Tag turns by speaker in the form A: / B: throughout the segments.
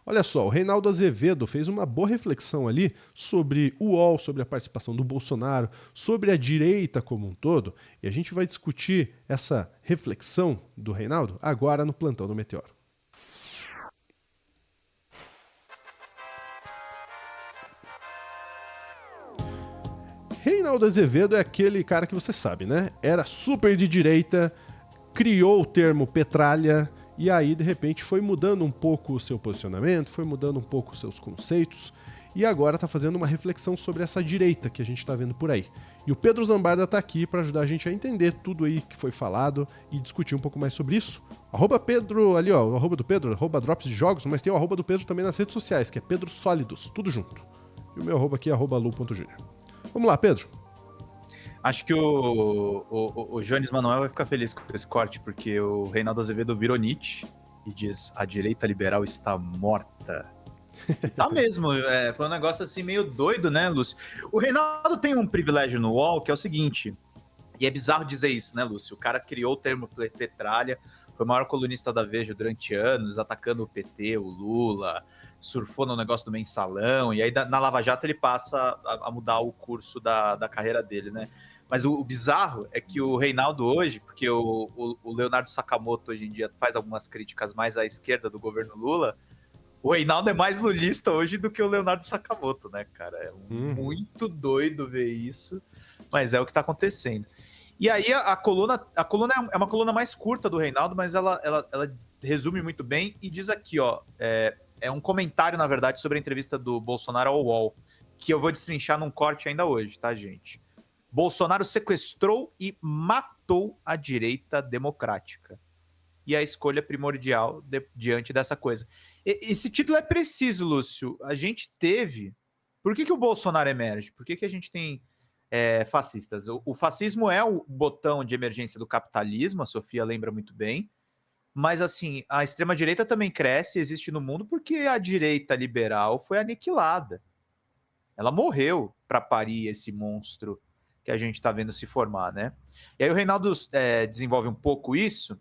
A: Olha só, o Reinaldo Azevedo fez uma boa reflexão ali sobre o UOL, sobre a participação do Bolsonaro, sobre a direita como um todo, e a gente vai discutir essa reflexão do Reinaldo agora no Plantão do Meteoro. Reinaldo Azevedo é aquele cara que você sabe, né? Era super de direita, criou o termo petralha e aí, de repente, foi mudando um pouco o seu posicionamento, foi mudando um pouco os seus conceitos e agora está fazendo uma reflexão sobre essa direita que a gente está vendo por aí. E o Pedro Zambarda está aqui para ajudar a gente a entender tudo aí que foi falado e discutir um pouco mais sobre isso. Arroba Pedro, ali ó, o arroba do Pedro, arroba Drops de Jogos, mas tem o arroba do Pedro também nas redes sociais, que é Pedro Sólidos, tudo junto. E o meu arroba aqui é arroba lu.junior. Vamos lá, Pedro.
B: Acho que o Jones Manuel vai ficar feliz com esse corte, porque o Reinaldo Azevedo virou Nietzsche e diz: a direita liberal está morta. E tá mesmo, foi um negócio assim meio doido, né, Lúcio? O Reinaldo tem um privilégio no UOL que é o seguinte, e é bizarro dizer isso, né, Lúcio? O cara criou o termo petralha, foi o maior colunista da Veja durante anos, atacando o PT, o Lula, surfou no negócio do mensalão, e aí na Lava Jato ele passa a mudar o curso da carreira dele, né? Mas o bizarro é que o Reinaldo hoje, porque o Leonardo Sakamoto hoje em dia faz algumas críticas mais à esquerda do governo Lula, o Reinaldo é mais lulista hoje do que o Leonardo Sakamoto, né, cara? É muito doido ver isso, mas é o que tá acontecendo. E aí a coluna é uma coluna mais curta do Reinaldo, mas ela resume muito bem e diz aqui, ó, é um comentário, na verdade, sobre a entrevista do Bolsonaro ao UOL, que eu vou destrinchar num corte ainda hoje, tá, gente? Bolsonaro sequestrou e matou a direita democrática. E a escolha primordial diante dessa coisa. Esse título é preciso, Lúcio. A gente teve... Por que o Bolsonaro emerge? Por que a gente tem fascistas? O fascismo é o botão de emergência do capitalismo, a Sofia lembra muito bem, mas assim, a extrema-direita também cresce, existe no mundo porque a direita liberal foi aniquilada. Ela morreu para parir esse monstro que a gente está vendo se formar, né? E aí o Reinaldo desenvolve um pouco isso,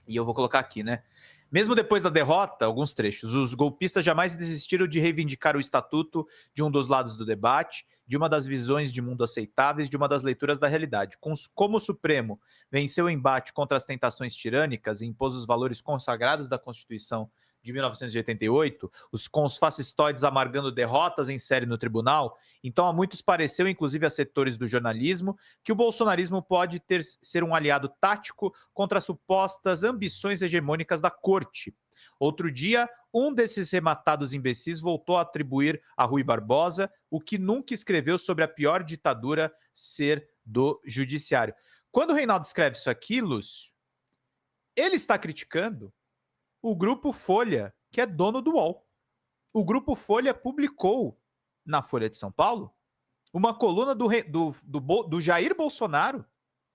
B: e eu vou colocar aqui, né? Mesmo depois da derrota, alguns trechos, os golpistas jamais desistiram de reivindicar o estatuto de um dos lados do debate, de uma das visões de mundo aceitáveis, de uma das leituras da realidade. Como o Supremo venceu o embate contra as tentações tirânicas e impôs os valores consagrados da Constituição de 1988, com os fascistoides amargando derrotas em série no tribunal, então a muitos pareceu, inclusive a setores do jornalismo, que o bolsonarismo pode ser um aliado tático contra as supostas ambições hegemônicas da corte. Outro dia, um desses rematados imbecis voltou a atribuir a Rui Barbosa o que nunca escreveu sobre a pior ditadura ser do judiciário. Quando o Reinaldo escreve isso aqui, Lúcio, ele está criticando o Grupo Folha, que é dono do UOL. O Grupo Folha publicou na Folha de São Paulo uma coluna do Jair Bolsonaro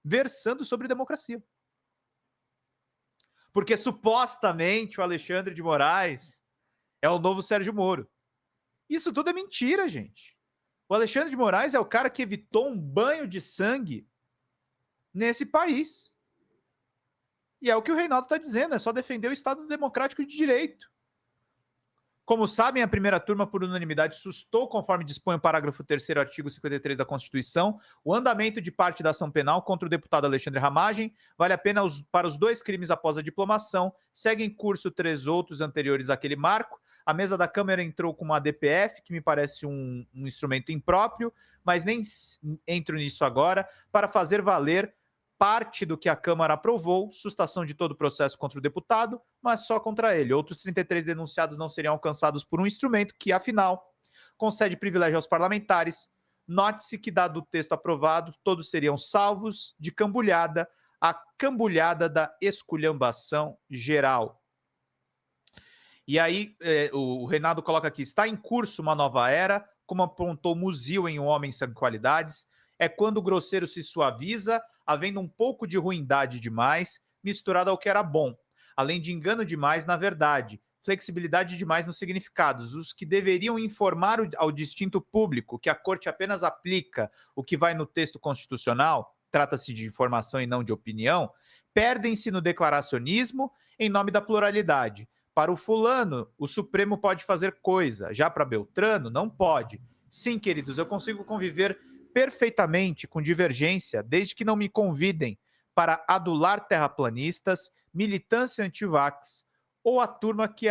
B: versando sobre democracia. Porque supostamente o Alexandre de Moraes é o novo Sérgio Moro. Isso tudo é mentira, gente. O Alexandre de Moraes é o cara que evitou um banho de sangue nesse país. E é o que o Reinaldo está dizendo, é só defender o Estado Democrático de Direito. Como sabem, a primeira turma, por unanimidade, sustou, conforme dispõe o parágrafo 3º, artigo 53 da Constituição, o andamento de parte da ação penal contra o deputado Alexandre Ramagem. Vale a pena para os 2 crimes após a diplomação. Seguem em curso 3 outros anteriores àquele marco. A mesa da Câmara entrou com uma ADPF, que me parece um instrumento impróprio, mas nem entro nisso agora, para fazer valer parte do que a Câmara aprovou, sustação de todo o processo contra o deputado, mas só contra ele. Outros 33 denunciados não seriam alcançados por um instrumento que, afinal, concede privilégio aos parlamentares. Note-se que, dado o texto aprovado, todos seriam salvos de cambulhada, a cambulhada da esculhambação geral. E aí, o Reinaldo coloca aqui, está em curso uma nova era, como apontou Musil em Um Homem Sem Qualidades, é quando o grosseiro se suaviza, havendo um pouco de ruindade demais, misturado ao que era bom, além de engano demais na verdade, flexibilidade demais nos significados, os que deveriam informar ao distinto público que a Corte apenas aplica o que vai no texto constitucional, trata-se de informação e não de opinião, perdem-se no declaracionismo em nome da pluralidade, Para o fulano, o Supremo pode fazer coisa, já para Beltrano, não pode. Sim, queridos, eu consigo conviver perfeitamente com divergência, desde que não me convidem para adular terraplanistas, militância antivax ou a turma que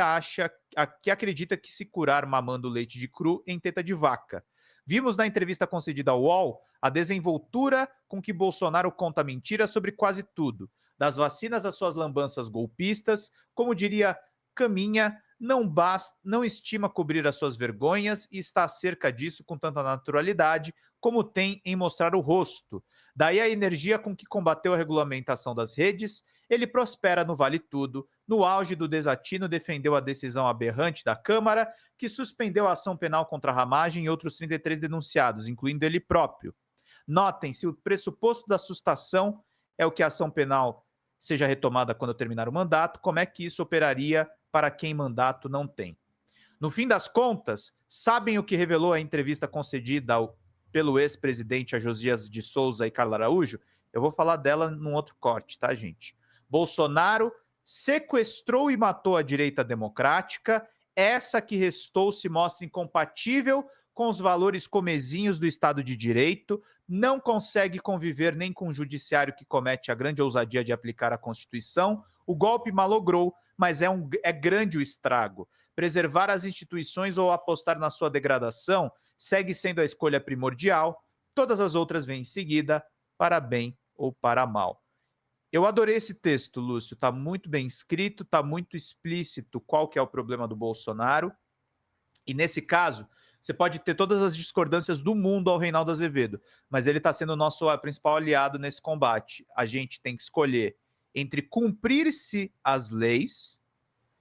B: acredita que se curar mamando leite de cru em teta de vaca. Vimos na entrevista concedida ao UOL a desenvoltura com que Bolsonaro conta mentiras sobre quase tudo, das vacinas às suas lambanças golpistas, como diria Caminha, não estima cobrir as suas vergonhas e está acerca disso com tanta naturalidade como tem em mostrar o rosto. Daí a energia com que combateu a regulamentação das redes, ele prospera no Vale Tudo, no auge do desatino defendeu a decisão aberrante da Câmara, que suspendeu a ação penal contra a Ramagem e outros 33 denunciados, incluindo ele próprio. Notem, se o pressuposto da sustação é o que a ação penal seja retomada quando terminar o mandato, como é que isso operaria para quem mandato não tem? No fim das contas, sabem o que revelou a entrevista concedida pelo ex-presidente a Josias de Souza e Carla Araújo? Eu vou falar dela num outro corte, tá, gente? Bolsonaro sequestrou e matou a direita democrática, essa que restou se mostra incompatível com os valores comezinhos do Estado de Direito, não consegue conviver nem com o judiciário que comete a grande ousadia de aplicar a Constituição. O golpe malogrou, mas é grande o estrago. Preservar as instituições ou apostar na sua degradação segue sendo a escolha primordial. Todas as outras vêm em seguida, para bem ou para mal. Eu adorei esse texto, Lúcio. Está muito bem escrito, está muito explícito qual que é o problema do Bolsonaro. E nesse caso, você pode ter todas as discordâncias do mundo ao Reinaldo Azevedo, mas ele está sendo o nosso principal aliado nesse combate. A gente tem que escolher entre cumprir-se as leis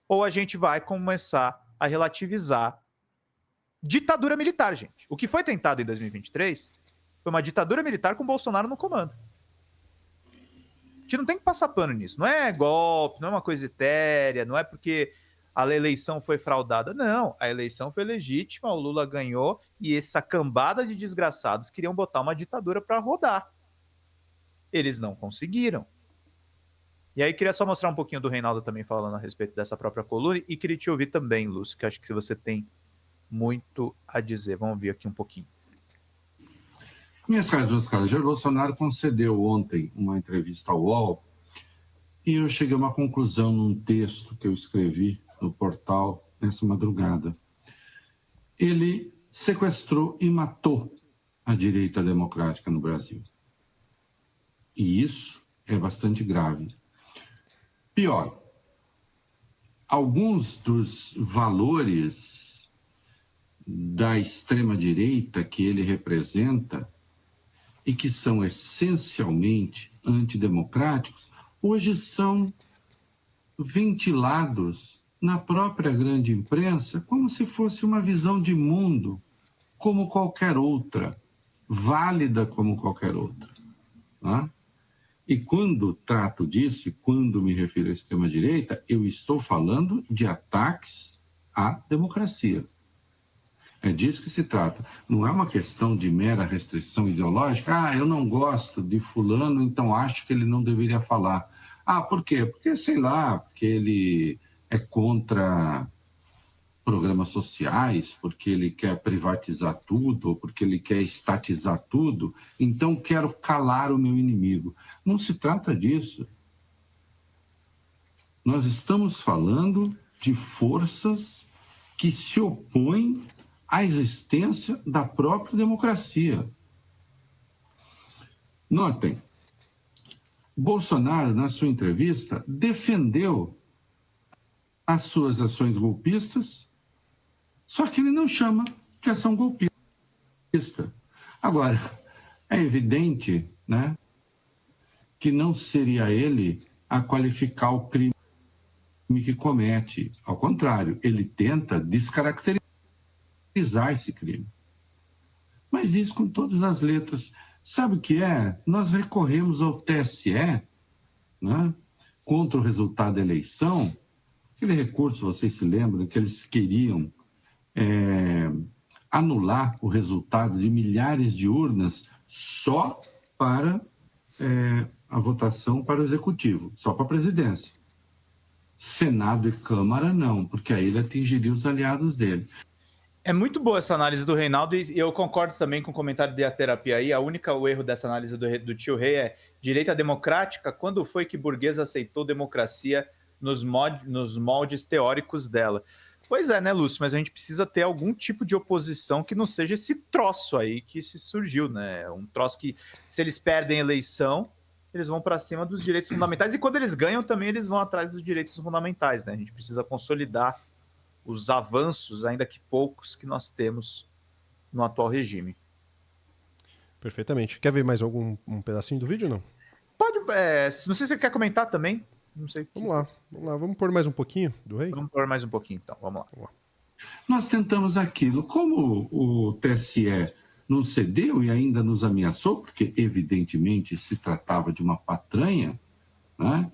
B: ou a gente vai começar a relativizar ditadura militar, gente. O que foi tentado em 2023 foi uma ditadura militar com Bolsonaro no comando. A gente não tem que passar pano nisso. Não é golpe, não é uma coisa etérea, não é porque a eleição foi fraudada. Não, a eleição foi legítima, o Lula ganhou e essa cambada de desgraçados queriam botar uma ditadura para rodar. Eles não conseguiram. E aí queria só mostrar um pouquinho do Reinaldo também falando a respeito dessa própria coluna e queria te ouvir também, Lúcio, que acho que você tem muito a dizer. Vamos ver aqui um pouquinho.
C: Minhas caras, meus caros, Jair Bolsonaro concedeu ontem uma entrevista ao UOL e eu cheguei a uma conclusão num texto que eu escrevi no portal nessa madrugada. Ele sequestrou e matou a direita democrática no Brasil. E isso é bastante grave. Pior, alguns dos valores da extrema-direita que ele representa e que são essencialmente antidemocráticos, hoje são ventilados na própria grande imprensa como se fosse uma visão de mundo como qualquer outra, válida como qualquer outra. Né? E quando trato disso, e quando me refiro à extrema-direita, eu estou falando de ataques à democracia. É disso que se trata. Não é uma questão de mera restrição ideológica. Ah, eu não gosto de fulano, então acho que ele não deveria falar. Ah, por quê? Porque, sei lá, porque ele é contra programas sociais, porque ele quer privatizar tudo, ou porque ele quer estatizar tudo, então quero calar o meu inimigo. Não se trata disso. Nós estamos falando de forças que se opõem à existência da própria democracia. Notem, Bolsonaro, na sua entrevista, defendeu as suas ações golpistas, só que ele não chama de ação golpista. Agora, é evidente, né, que não seria ele a qualificar o crime que comete. Ao contrário, ele tenta descaracterizar esse crime. Mas isso com todas as letras. Sabe o que é? Nós recorremos ao TSE, né, contra o resultado da eleição. Aquele recurso, vocês se lembram, que eles queriam anular o resultado de milhares de urnas só para a votação para o executivo, só para a presidência. Senado e Câmara, não, porque aí ele atingiria os aliados dele.
B: É muito boa essa análise do Reinaldo e eu concordo também com o comentário da terapia aí. O erro dessa análise do tio Rei é direita democrática. Quando foi que burguesa aceitou democracia nos moldes teóricos dela? Pois é, né, Lúcio? Mas a gente precisa ter algum tipo de oposição que não seja esse troço aí que se surgiu, né? Um troço que, se eles perdem a eleição, eles vão para cima dos direitos fundamentais e quando eles ganham também eles vão atrás dos direitos fundamentais, né? A gente precisa consolidar os avanços, ainda que poucos, que nós temos no atual regime.
A: Perfeitamente. Quer ver mais algum pedacinho do vídeo ou não?
B: Pode, não sei se você quer comentar também. Não sei.
A: Vamos lá. Vamos pôr mais um pouquinho do Rei?
B: Vamos pôr mais um pouquinho, então. Vamos lá.
C: Nós tentamos aquilo. Como o TSE não cedeu e ainda nos ameaçou, porque evidentemente se tratava de uma patranha, né?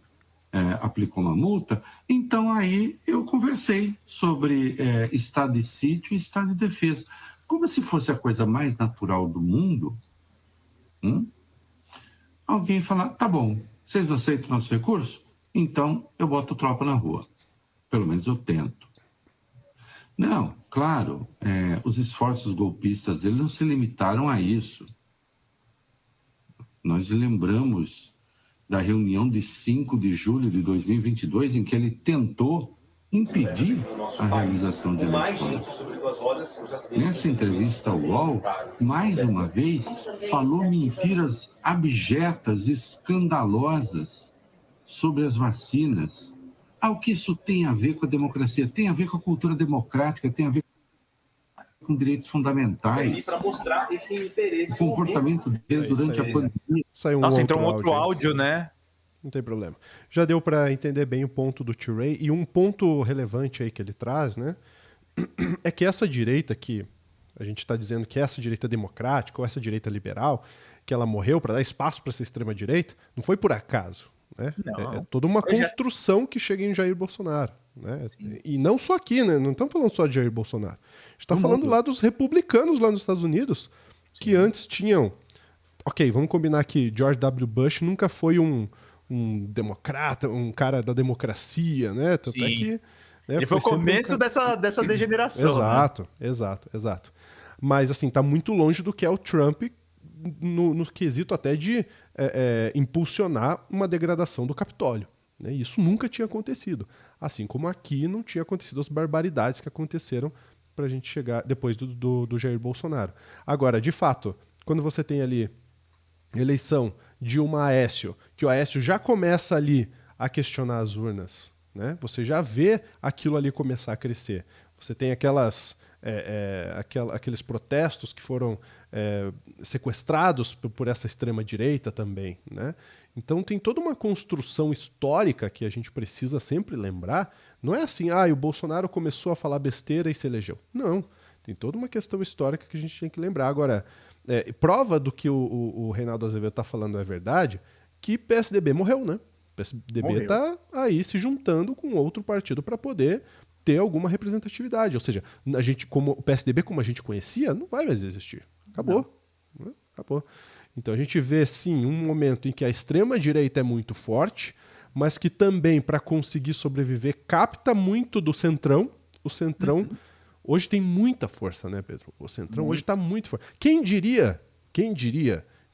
C: Aplicou uma multa, então aí eu conversei sobre estado de sítio e estado de defesa. Como se fosse a coisa mais natural do mundo, alguém falar, tá bom, vocês não aceitam o nosso recurso? Então eu boto tropa na rua. Pelo menos eu tento. Não, claro, os esforços golpistas eles não se limitaram a isso. Nós lembramos da reunião de 5 de julho de 2022, em que ele tentou impedir a realização de eleições. Nessa entrevista ao UOL, mais uma vez, falou mentiras abjetas, escandalosas sobre as vacinas. O que isso tem a ver com a democracia? Tem a ver com a cultura democrática, tem a ver com direitos fundamentais.
D: Para mostrar esse interesse.
C: O comportamento dele durante a pandemia.
A: Saiu
B: Nossa, entrou um outro áudio, né?
A: Não tem problema. Já deu para entender bem o ponto do tio Ray. E um ponto relevante aí que ele traz, né? É que essa direita que a gente está dizendo que essa direita democrática ou essa direita liberal, que ela morreu para dar espaço para essa extrema-direita, não foi por acaso. Né? É toda uma construção que chega em Jair Bolsonaro. Né? E não só aqui, né? Não estamos falando só de Jair Bolsonaro. A gente está falando lá dos republicanos lá nos Estados Unidos, que antes tinham... Ok, vamos combinar que George W. Bush nunca foi um democrata, um cara da democracia, né? Tanto é que, né,
B: ele foi o começo dessa degeneração.
A: Exato, né? exato. Mas, assim, tá muito longe do que é o Trump no quesito até de impulsionar uma degradação do Capitólio. Né? Isso nunca tinha acontecido. Assim como aqui não tinha acontecido as barbaridades que aconteceram pra gente chegar depois do Jair Bolsonaro. Agora, de fato, quando você tem ali eleição de uma Aécio, que o Aécio já começa ali a questionar as urnas, né? Você já vê aquilo ali começar a crescer. Você tem aqueles protestos que foram sequestrados por essa extrema-direita também, né? Então tem toda uma construção histórica que a gente precisa sempre lembrar. Não é assim, o Bolsonaro começou a falar besteira e se elegeu. Não, tem toda uma questão histórica que a gente tem que lembrar. Agora, prova do que o Reinaldo Azevedo está falando é verdade, que PSDB morreu, né? PSDB está aí se juntando com outro partido para poder ter alguma representatividade. Ou seja, a gente, como o PSDB como a gente conhecia, não vai mais existir. Acabou. Né? Acabou. Então a gente vê, sim, um momento em que a extrema-direita é muito forte, mas que também, para conseguir sobreviver, capta muito do centrão. O centrão hoje tem muita força, né, Pedro? O centrão hoje está muito forte. Quem diria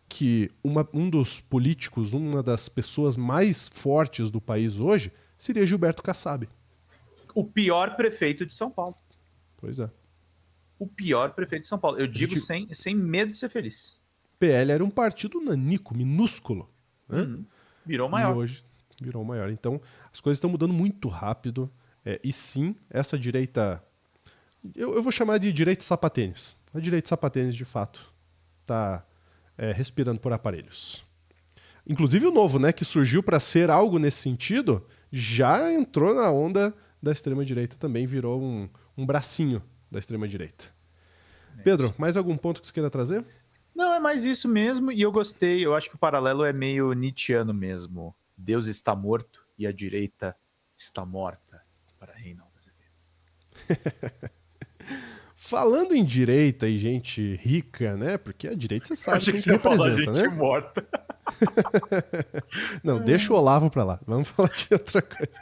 A: que um dos políticos, uma das pessoas mais fortes do país hoje, seria Gilberto Kassab?
B: O pior prefeito de São Paulo.
A: Pois é.
B: O pior prefeito de São Paulo. Eu digo sem medo de ser feliz.
A: PL era um partido nanico, minúsculo. Né?
B: Virou maior.
A: E hoje virou maior. Então, as coisas estão mudando muito rápido. E sim, essa direita... Eu vou chamar de direita sapatênis. A direita sapatênis, de fato, está respirando por aparelhos. Inclusive o Novo, né, que surgiu para ser algo nesse sentido, já entrou na onda da extrema-direita também, virou um bracinho da extrema-direita. Pedro, mais algum ponto que você queira trazer?
B: Não, é mais isso mesmo, e eu gostei, eu acho que o paralelo é meio nietzschiano mesmo. Deus está morto e a direita está morta, para Reinaldo Azevedo.
A: Falando em direita e gente rica, né? Porque a direita você sabe quem
B: que
A: se representa,
B: gente,
A: né?
B: Morta.
A: Não, deixa o Olavo pra lá. Vamos falar de outra coisa.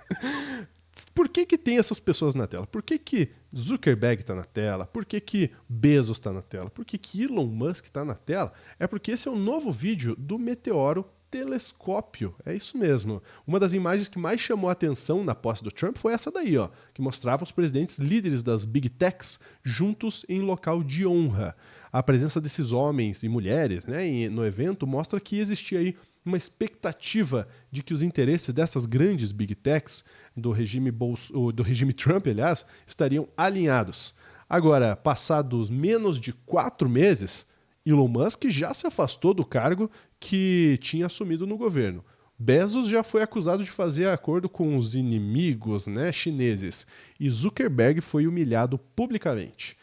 A: Por que que tem essas pessoas na tela? Por que que Zuckerberg está na tela? Por que que Bezos está na tela? Por que que Elon Musk está na tela? É porque esse é um novo vídeo do meteoro telescópio. É isso mesmo. Uma das imagens que mais chamou a atenção na posse do Trump foi essa daí, ó, que mostrava os presidentes líderes das Big Techs juntos em local de honra. A presença desses homens e mulheres, né, no evento mostra que existia aí uma expectativa de que os interesses dessas grandes Big Techs do regime Trump, aliás, estariam alinhados. Agora, passados menos de 4 meses, Elon Musk já se afastou do cargo que tinha assumido no governo. Bezos já foi acusado de fazer acordo com os inimigos, né, chineses. E Zuckerberg foi humilhado publicamente.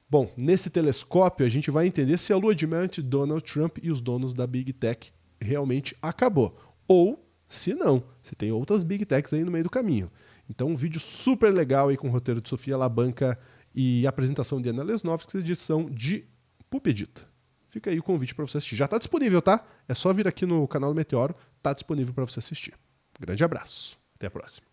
A: Bom, nesse telescópio a gente vai entender se a lua de mel entre Donald Trump e os donos da Big Tech realmente acabou. Ou, se não, se tem outras Big Techs aí no meio do caminho. Então, um vídeo super legal aí com o roteiro de Sofia Labanca e apresentação de Ana Lesnovski, edição de Pupedita. Fica aí o convite para você assistir. Já está disponível, tá? É só vir aqui no canal do Meteoro, tá disponível para você assistir. Grande abraço. Até a próxima.